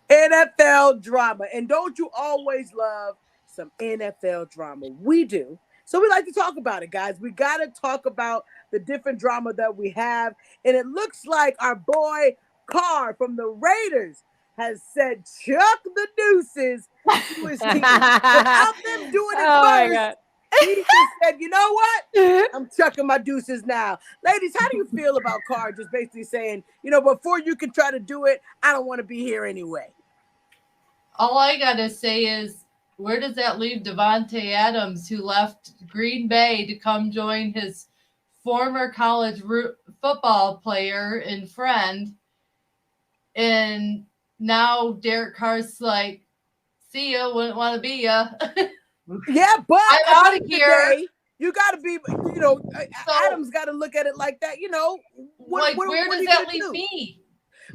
NFL drama. And don't you always love some NFL drama? We do. So we like to talk about it, guys. We got to talk about the different drama that we have. And it looks like our boy Carr from the Raiders has said chuck the deuces to his team. Without them doing it Oh my first, God. he just said, you know what? I'm chucking my deuces now. Ladies, how do you feel about Carr just basically saying, before you can try to do it, I don't want to be here anyway? All I gotta say is, where does that leave Devontae Adams, who left Green Bay to come join his former college football player and friend, and now Derek Carr's like, "See ya, wouldn't want to be ya." Yeah, but I'm at the out end of of the here. day, you got to be, Adam's got to look at it like that. What where are does you that gonna leave do? me?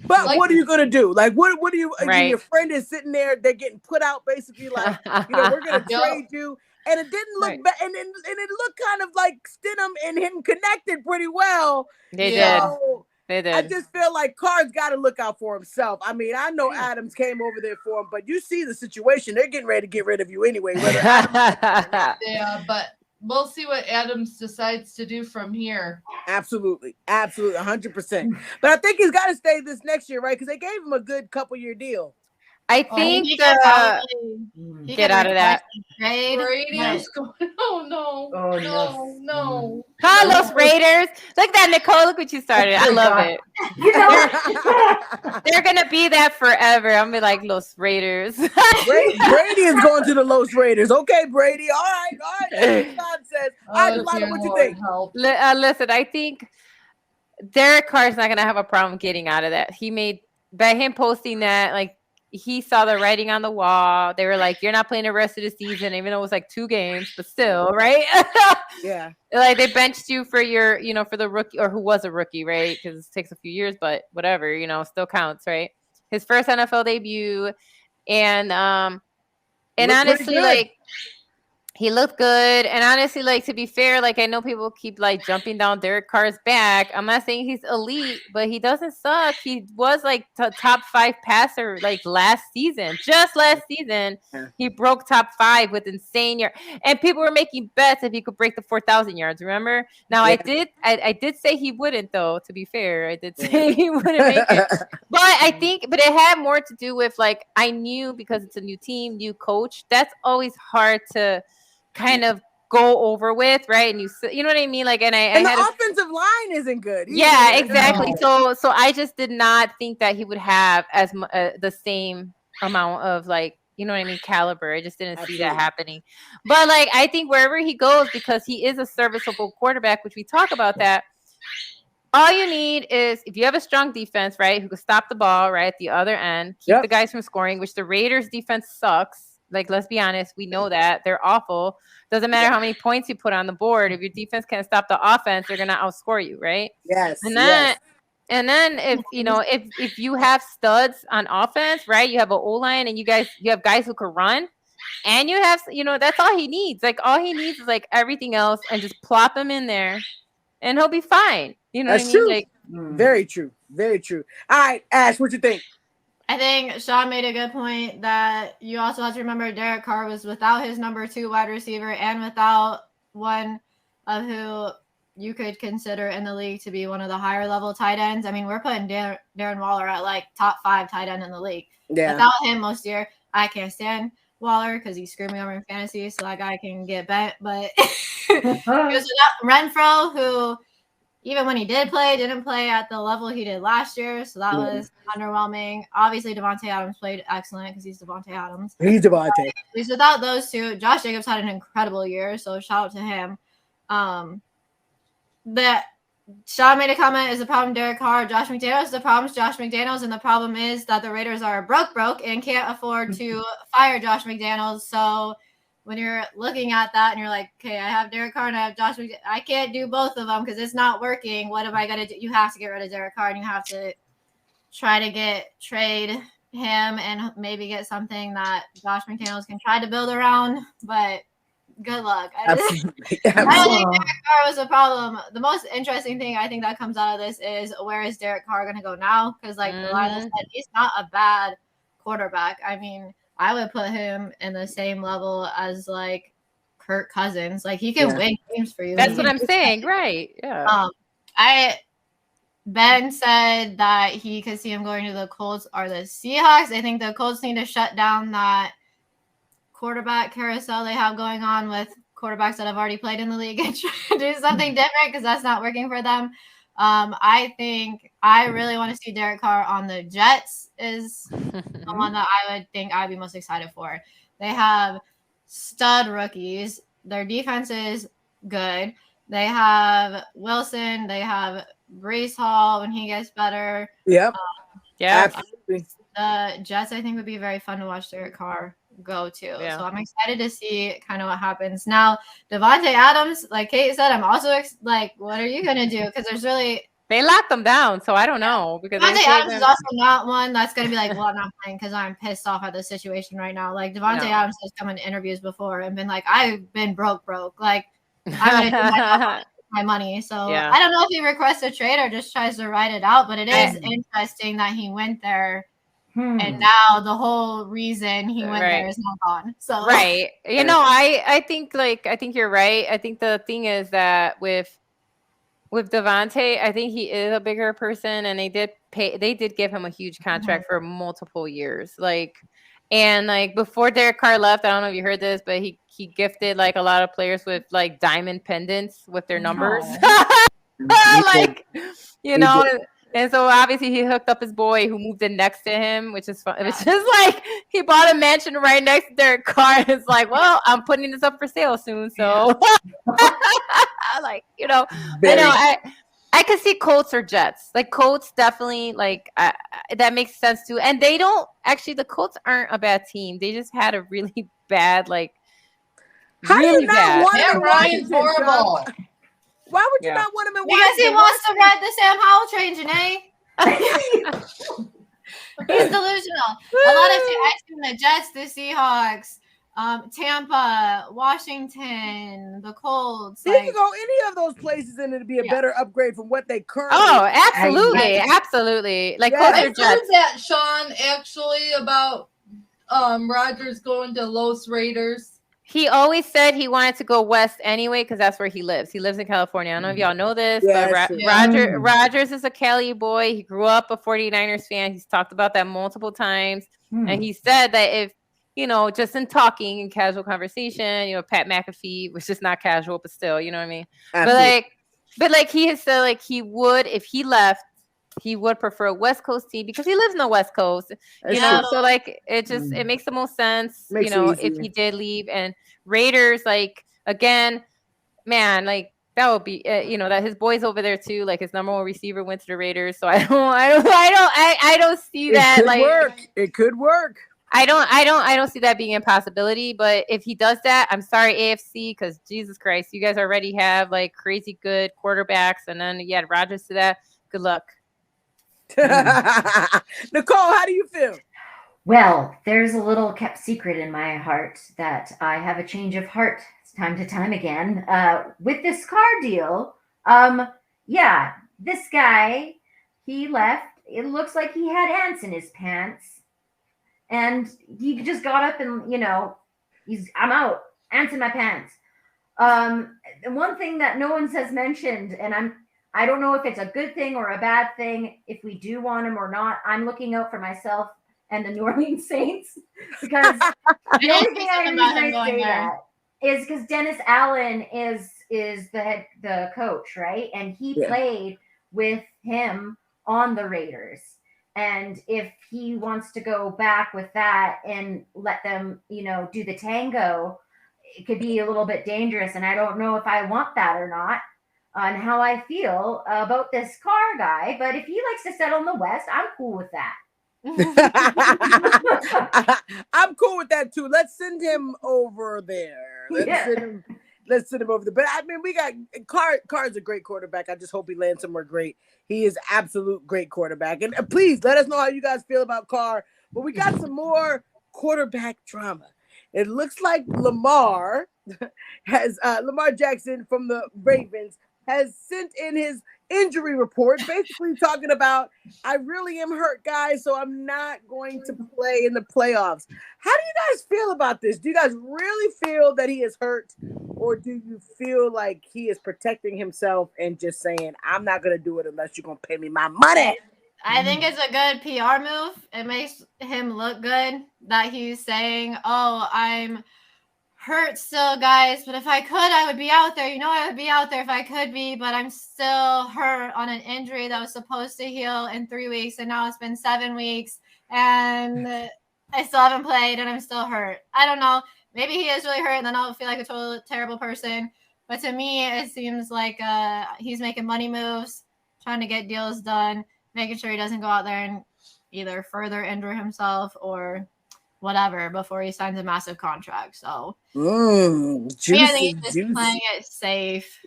But Like, what are you gonna do? Like, what do you? Right. Your friend is sitting there; they're getting put out, basically. Like, we're gonna Yup. trade you, and it didn't look Right. bad, and it looked kind of like Stidham and him connected pretty well. They Yeah. did. So They I did. just feel like Carr's got to look out for himself. I mean, I know Adams came over there for him, but you see the situation; they're getting ready to get rid of you anyway, whether Adams likes it or not. Yeah, but we'll see what Adams decides to do from here. Absolutely, 100%. But I think he's got to stay this next year, right? Because they gave him a good couple-year deal. I Oh, think He could probably he get could out of that. request a trade. Brady but- is going. Oh no! Oh, no! No! Carlos Raiders. Look at that, Nicole. Look what you started. I Oh, love God. it. You know, They're gonna be that forever. I'm gonna be like Los Raiders. Brady is going to the Los Raiders. Okay, Brady. All right. That's what God says. All right, Oh, Delilah, dear what you Lord, think? help. Listen, I think Derek Carr's not gonna have a problem getting out of that. He made by him posting that, like, he saw the writing on the wall. They were like, "You're not playing the rest of the season," even though it was like 2 games, but still, right? Yeah. Like, they benched you for your, for the rookie, or who was a rookie, right? Because it takes a few years, but whatever, still counts, right? His first NFL debut, and Looked pretty honestly, good. like, he looked good. And honestly, like, to be fair, like, I know people keep like jumping down Derek Carr's back. I'm not saying he's elite, but he doesn't suck. He was like top 5 passer like last season. Just last season, Yeah. he broke top 5 with insane year. And people were making bets if he could break the 4,000 yards. Remember? Now Yeah. I did say he wouldn't, though. To be fair, I did say he wouldn't make it. But but it had more to do with, like, I knew, because it's a new team, new coach. That's always hard to kind of go over with, right? And you know what I mean? Like, and And I had the offensive line isn't good. Either. yeah, exactly. So I just did not think that he would have as the same amount of, like, you know what I mean, caliber. I just didn't see that Absolutely. happening. But, like, I think wherever he goes, because he is a serviceable quarterback, which we talk about that. All you need is, if you have a strong defense, right, who can stop the ball, right, at the other end, keep the guys from scoring, which the Raiders' defense sucks. Like, let's be honest, we know that. They're awful. Doesn't matter how many points you put on the board. If your defense can't stop the offense, they're going to outscore you, right? Yes. And then if if you have studs on offense, right, you have an O-line, and you have guys who can run, and you have, that's all he needs. Like, all he needs is, like, everything else, and just plop him in there, and he'll be fine. You know That's what I mean? true. Like, Very true. Very true. All right, Ash, what you think? I think Sean made a good point that you also have to remember Derek Carr was without his number 2 wide receiver and without one of who you could consider in the league to be one of the higher level tight ends. I mean, we're putting Darren Waller at like top 5 tight end in the league. Yeah. Without him most year, I can't stand Waller because he screwed me over in fantasy, so that guy can get bent. But because without Renfro, who even when he didn't play at the level he did last year, so that was underwhelming. Obviously, Devontae Adams played excellent because he's Devontae Adams. He's Devontae. At least without those two, Josh Jacobs had an incredible year, so shout out to him. That Sean made a comment is the problem Derek Carr, Josh McDaniels. The problem is Josh McDaniels, and the problem is that the Raiders are broke and can't afford to fire Josh McDaniels. So when you're looking at that and you're like, okay, I have Derek Carr and I have Josh McDaniels. I can't do both of them because it's not working. What am I going to do? You have to get rid of Derek Carr and you have to try to trade him and maybe get something that Josh McDaniels can try to build around. But good luck. Absolutely. I don't think Absolutely. Derek Carr was a problem. The most interesting thing I think that comes out of this is where is Derek Carr going to go now? Because, like Delilah said, he's not a bad quarterback. I mean, I would put him in the same level as like Kirk Cousins. Like he can win games for you. That's what I'm saying, right? Yeah. Ben said that he could see him going to the Colts or the Seahawks. I think the Colts need to shut down that quarterback carousel they have going on with quarterbacks that have already played in the league and try to do something different because that's not working for them. I think I really want to see Derek Carr on the Jets is the one that I would think I'd be most excited for. They have stud rookies. Their defense is good. They have Wilson. They have Brees Hall when he gets better. Yep. Yeah. Absolutely. The Jets, I think, would be very fun to watch Derek Carr go to. Yeah. So I'm excited to see kind of what happens. Now, Devontae Adams, like Kate said, I'm also like, what are you going to do? Because there's really... They locked them down, so I don't know. Because Devontae Adams is also not one that's going to be like, well, I'm not playing because I'm pissed off at the situation right now. Like, Devontae Adams has come in interviews before and been like, I've been broke. Like, I'm going to do my money. So I don't know if he requests a trade or just tries to ride it out, but it is interesting that he went there. And now the whole reason he went there is now gone. So you know, I think you're right. I think the thing is that with Devontae, I think he is a bigger person, and they did give him a huge contract for multiple years. Like, and like before Derek Carr left, I don't know if you heard this, but he gifted like a lot of players with like diamond pendants with their numbers. Like, you know. And so obviously he hooked up his boy who moved in next to him, which is fun. It's just like he bought a mansion right next to Derek Carr. It's like, well, I'm putting this up for sale soon. So like, you know, I could see Colts or Jets. Like Colts definitely like that makes sense too. And they don't actually, the Colts aren't a bad team. They just had a really bad, like really bad. Matt Ryan's horrible. Why would you not want him in Washington? Because he wants to ride the Sam Howell train, Janae. He's delusional. A lot of I've seen the Jets, the Seahawks, Tampa, Washington, the Colts. He can go any of those places and it'd be a better upgrade from what they currently. Oh, absolutely, absolutely. Like I've heard that, Sean, actually about Rodgers going to Los Raiders. He always said he wanted to go west anyway because that's where he lives. He lives in California. I don't know if y'all know this, but Rodgers is a Cali boy. He grew up a 49ers fan. He's talked about that multiple times. And he said that if, you know, just in talking and casual conversation, you know, Pat McAfee, which is not casual, but still, you know what I mean? Absolutely. But like he has said, like he would, if he left, he would prefer a West Coast team because he lives in the West Coast, you know. So like it makes the most sense, you know, if he did leave. And Raiders, like again, man, like that would be, you know, that his boys over there too. Like his number one receiver went to the Raiders, so I don't see that. It could work. I don't see that being a possibility. But if he does that, I'm sorry, AFC, because Jesus Christ, you guys already have like crazy good quarterbacks, and then you add Rodgers to that. Good luck. Nicole, how do you feel? Well, there's a little kept secret in my heart that I have a change of heart time to time again with this car deal. This guy, he left. It looks like he had ants in his pants, and he just got up and, you know, I'm out, ants in my pants. The one thing that no one has mentioned, and I don't know if it's a good thing or a bad thing, if we do want him or not. I'm looking out for myself and the New Orleans Saints because the only thing I say that is because Dennis Allen is the coach, right? And he played with him on the Raiders. And if he wants to go back with that and let them, you know, do the tango, it could be a little bit dangerous. And I don't know if I want that or not. On how I feel about this Carr guy, but if he likes to settle in the West, I'm cool with that. I'm cool with that too. Let's send him over there. Let's send him over there. But I mean, we got Carr's a great quarterback. I just hope he lands somewhere great. He is absolute great quarterback. And please let us know how you guys feel about Carr. But we got some more quarterback drama. It looks like Lamar Jackson from the Ravens has sent in his injury report, basically talking about, I really am hurt, guys, so I'm not going to play in the playoffs. How do you guys feel about this? Do you guys really feel that he is hurt, or do you feel like he is protecting himself and just saying, I'm not going to do it unless you're going to pay me my money? I think it's a good PR move. It makes him look good that he's saying, oh, I'm hurt still, guys, but if I could, I would be out there. You know, I would be out there if I could be, but I'm still hurt on an injury that was supposed to heal in 3 weeks, and now it's been 7 weeks, and I still haven't played, and I'm still hurt. I don't know. Maybe he is really hurt, and then I'll feel like a total terrible person. But to me, it seems like he's making money moves, trying to get deals done, making sure he doesn't go out there and either further injure himself or whatever before he signs a massive contract. So juicy, I think he's just playing it safe.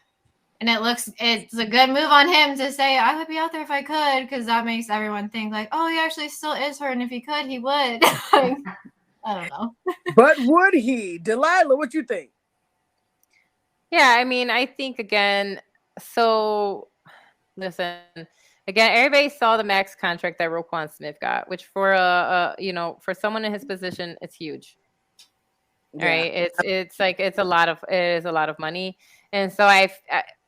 And it's a good move on him to say, I would be out there if I could, because that makes everyone think like, oh, he actually still is hurt, and if he could, he would. I don't know. But would he? Delilah, what you think? Yeah, I mean, I think again, so listen, again, everybody saw the max contract that Roquan Smith got, which for for someone in his position, it's huge. Yeah. Right? It's a lot of money. And so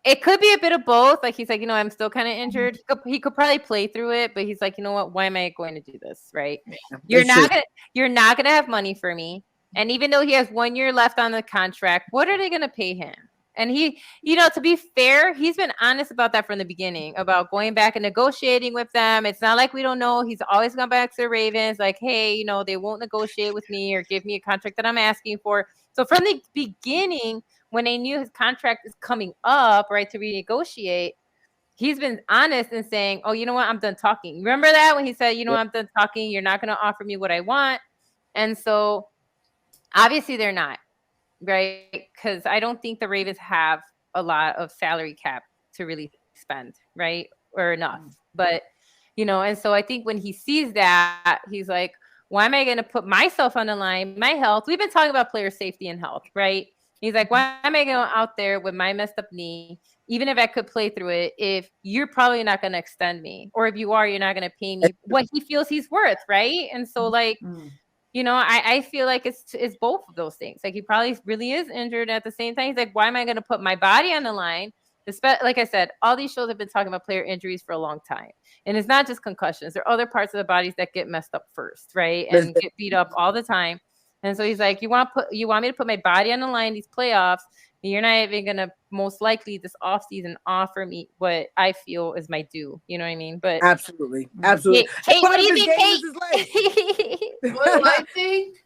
it could be a bit of both. Like he's like, I'm still kind of injured. He could probably play through it, but he's like, you know what? Why am I going to do this? Right? You're not gonna have money for me. And even though he has 1 year left on the contract, what are they gonna pay him? And he, to be fair, he's been honest about that from the beginning, about going back and negotiating with them. It's not like we don't know. He's always gone back to the Ravens, like, hey, they won't negotiate with me or give me a contract that I'm asking for. So from the beginning, when they knew his contract is coming up, right, to renegotiate, he's been honest in saying, oh, you know what? I'm done talking. Remember that when he said, I'm done talking. You're not going to offer me what I want. And so obviously they're not. Right, because I don't think the Ravens have a lot of salary cap to really spend, right, or enough. But and so I think when he sees that, he's like, why am I going to put myself on the line, my health? We've been talking about player safety and health, right? He's like, why am I going out there with my messed up knee, even if I could play through it, if you're probably not going to extend me, or if you are, you're not going to pay me what he feels he's worth, right? And so like. I feel like it's both of those things. Like he probably really is injured. At the same time, he's like, why am I going to put my body on the line? Like I said, all these shows have been talking about player injuries for a long time. And it's not just concussions. There are other parts of the bodies that get messed up first, right? And get beat up all the time. And so he's like, you want me to put my body on the line in these playoffs? You're not even going to most likely this offseason offer me what I feel is my due. You know what I mean? But absolutely. Kate, what do you think, Kate? What do I think?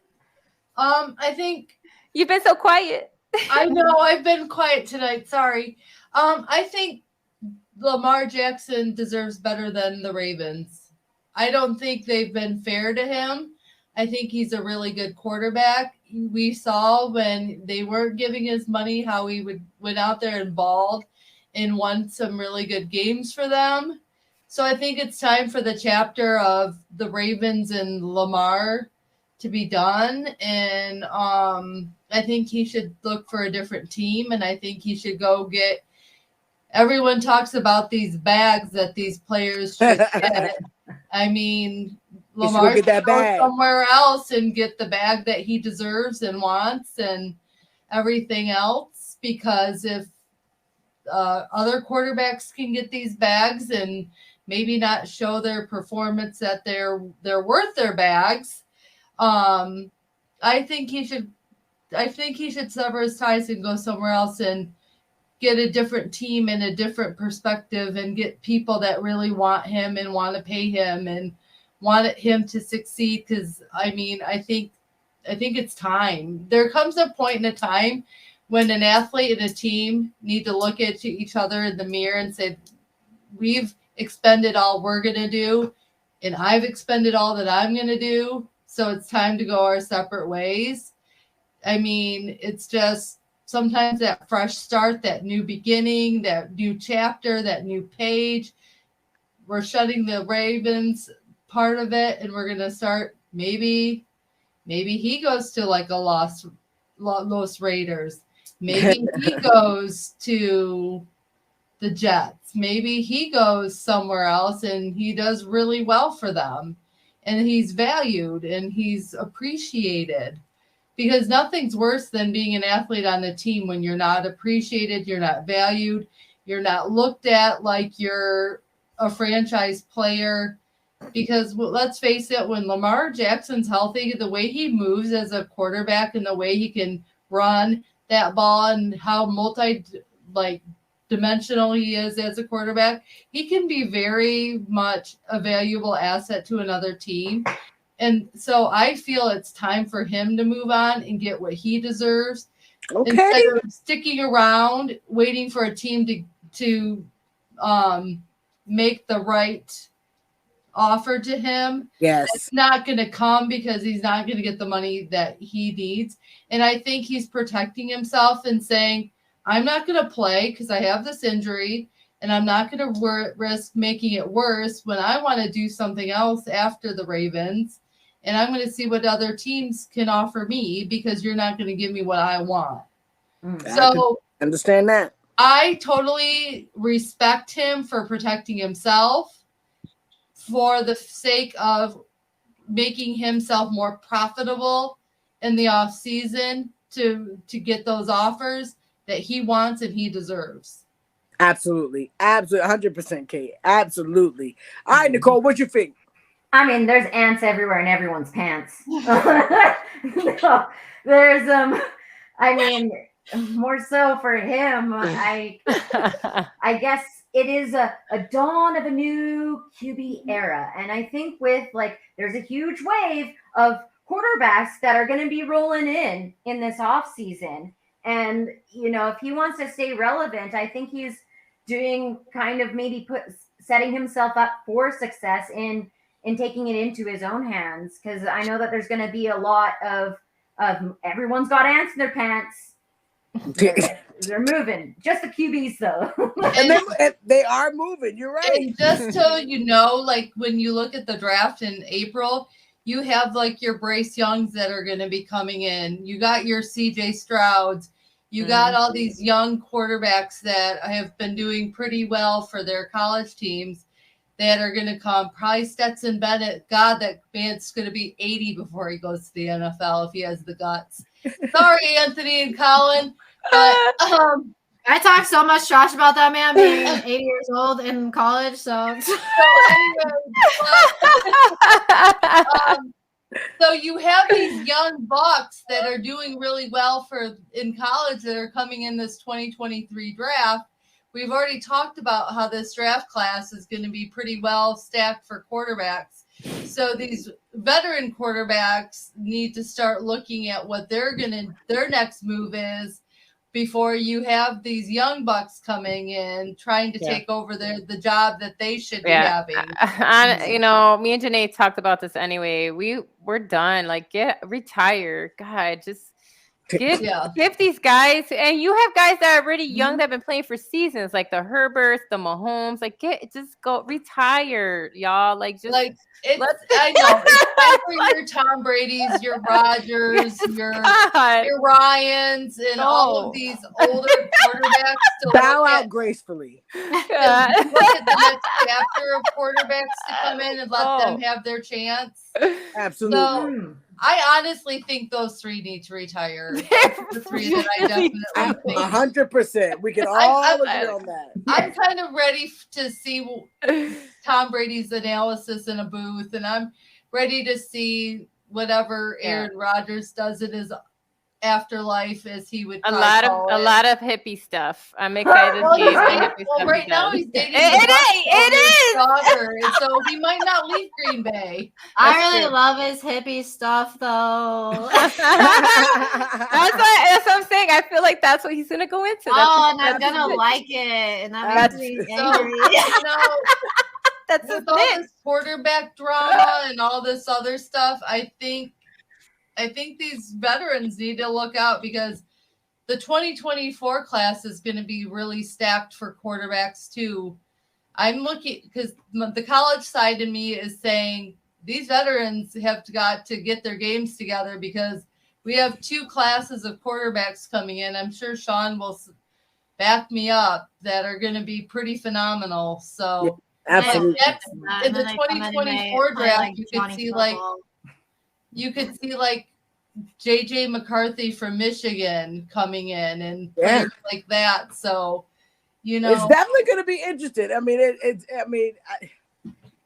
I think you've been so quiet. I know I've been quiet tonight. Sorry. I think Lamar Jackson deserves better than the Ravens. I don't think they've been fair to him. I think he's a really good quarterback. We saw when they weren't giving his money how he went out there and balled and won some really good games for them. So I think it's time for the chapter of the Ravens and Lamar to be done. And I think he should look for a different team. And I think he should go get – everyone talks about these bags that these players should get. I mean – Lamar should go somewhere else and get the bag that he deserves and wants and everything else, because if other quarterbacks can get these bags and maybe not show their performance that they're worth their bags, I think he should sever his ties and go somewhere else and get a different team and a different perspective and get people that really want him and want to pay him and wanted him to succeed. Because I think it's time. There comes a point in a time when an athlete and a team need to look at each other in the mirror and say, we've expended all we're going to do, and I've expended all that I'm going to do, so it's time to go our separate ways. I mean, it's just sometimes that fresh start, that new beginning, that new chapter, that new page. We're shutting the Ravens part of it, and we're going to start maybe Maybe he goes to like a Los Raiders. Maybe he goes to the Jets. Maybe he goes somewhere else and he does really well for them. And he's valued and he's appreciated. Because nothing's worse than being an athlete on a team when you're not appreciated, you're not valued, you're not looked at like you're a franchise player. Because let's face it, when Lamar Jackson's healthy, the way he moves as a quarterback and the way he can run that ball and how dimensional he is as a quarterback, he can be very much a valuable asset to another team. And so I feel it's time for him to move on and get what he deserves. Okay. Instead of sticking around waiting for a team to make the right offer to him. Yes. It's not going to come because he's not going to get the money that he needs. And I think he's protecting himself and saying, I'm not going to play because I have this injury and I'm not going to risk making it worse when I want to do something else after the Ravens. And I'm going to see what other teams can offer me because you're not going to give me what I want. So I understand that. I totally respect him for protecting himself for the sake of making himself more profitable in the off season to get those offers that he wants and he deserves. Absolutely. 100%, Kate. Absolutely. All right, Nicole, what you think? I mean, there's ants everywhere in everyone's pants. No, there's I mean, more so for him. I guess it is a dawn of a new QB era, and I think with there's a huge wave of quarterbacks that are going to be rolling in this off season, and if he wants to stay relevant, I think he's doing kind of maybe setting himself up for success in taking it into his own hands, because I know that there's going to be a lot of everyone's got ants in their pants. They're moving. Just the QBs though. and they are moving. You're right. And just so you know, like when you look at the draft in April, you have like your Bryce Youngs that are going to be coming in. You got your CJ Strouds. You got all these young quarterbacks that have been doing pretty well for their college teams that are going to come. Probably Stetson Bennett. God, that man's going to be 80 before he goes to the NFL if he has the guts. Sorry, Anthony and Colin. But I talk so much trash about that man being 80 years old in college. So anyway, so you have these young bucks that are doing really well in college that are coming in this 2023 draft. We've already talked about how this draft class is going to be pretty well stacked for quarterbacks. So these veteran quarterbacks need to start looking at what their next move is before you have these young bucks coming in trying to take over the job that they should be having. Me and Janae talked about this anyway. We're done. Like, retire. God, just give these guys, and you have guys that are already young that have been playing for seasons, like the Herberts, the Mahomes. Like, just go retire, y'all. Like, just I know it's time for your Tom Brady's, your Rodgers, your Ryans, and all of these older quarterbacks to bow out gracefully. Look at the next chapter of quarterbacks to come in and let them have their chance. Absolutely. So, I honestly think those three need to retire. The three that I definitely think. 100%. We can all agree on that. I'm kind of ready to see Tom Brady's analysis in a booth, and I'm ready to see whatever Aaron Rodgers does in his afterlife, as he would a lot of hippie stuff. I'm excited to see the hippie stuff. Right now he's dating his daughter, and so he might not leave Green Bay. I really love his hippie stuff, though. That's what I'm saying. I feel like that's what he's gonna go into. And I'm gonna like it, and that makes me angry. That's with all this quarterback drama and all this other stuff. I think these veterans need to look out, because the 2024 class is going to be really stacked for quarterbacks too. I'm looking, because the college side of me is saying these veterans have got to get their games together because we have 2 classes of quarterbacks coming in. I'm sure Sean will back me up that are going to be pretty phenomenal. So absolutely. in the 2024 draft, you could see like JJ McCarthy from Michigan coming in and players like that. So, it's definitely going to be interesting. I mean,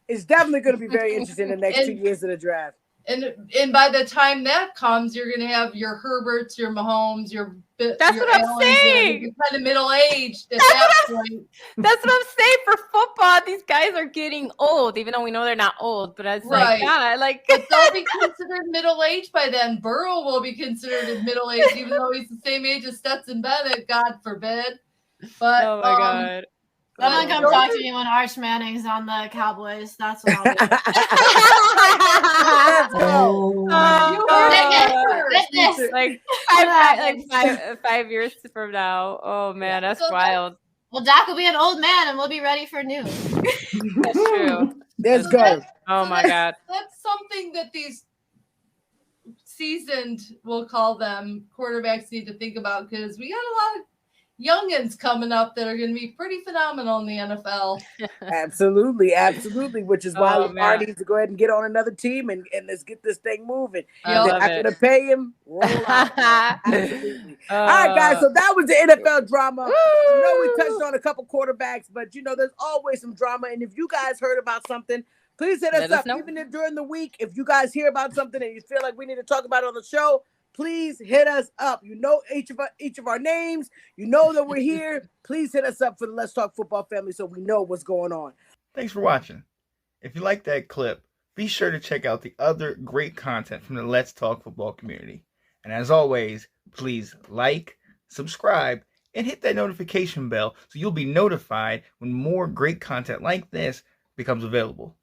it's definitely going to be very interesting in the next 2 years of the draft. And by the time that comes, you're going to have your Herberts, your Mahomes, That's your what I'm saying. You're kind of middle-aged at that point. That's what I'm saying for football. These guys are getting old, even though we know they're not old. But it's like, God, but they'll be considered middle-aged by then. Burrow will be considered middle-aged, even though he's the same age as Stetson Bennett, God forbid. But oh my God. Someone come talk to me when Arch Manning's on the Cowboys. That's what I'll do. Like 5 years from now. Oh man, that's wild. Well, Dak will be an old man, and we'll be ready for news. That's true. Let's go. Oh my God. That's something that these seasoned, we'll call them, quarterbacks need to think about because we got a lot of youngins coming up that are going to be pretty phenomenal in the NFL. Absolutely, which is why Lamar needs to go ahead and get on another team and let's get this thing moving. They're not going to pay him. Roll out. Absolutely. All right, guys. So that was the NFL drama. I know we touched on a couple quarterbacks, but there's always some drama. And if you guys heard about something, please hit us up. Even if during the week, if you guys hear about something and you feel like we need to talk about it on the show, please hit us up. You know each of our names. You know that we're here. Please hit us up for the Let's Talk Football family so we know what's going on. Thanks for watching. If you like that clip, be sure to check out the other great content from the Let's Talk Football community. And as always, please like, subscribe, and hit that notification bell so you'll be notified when more great content like this becomes available.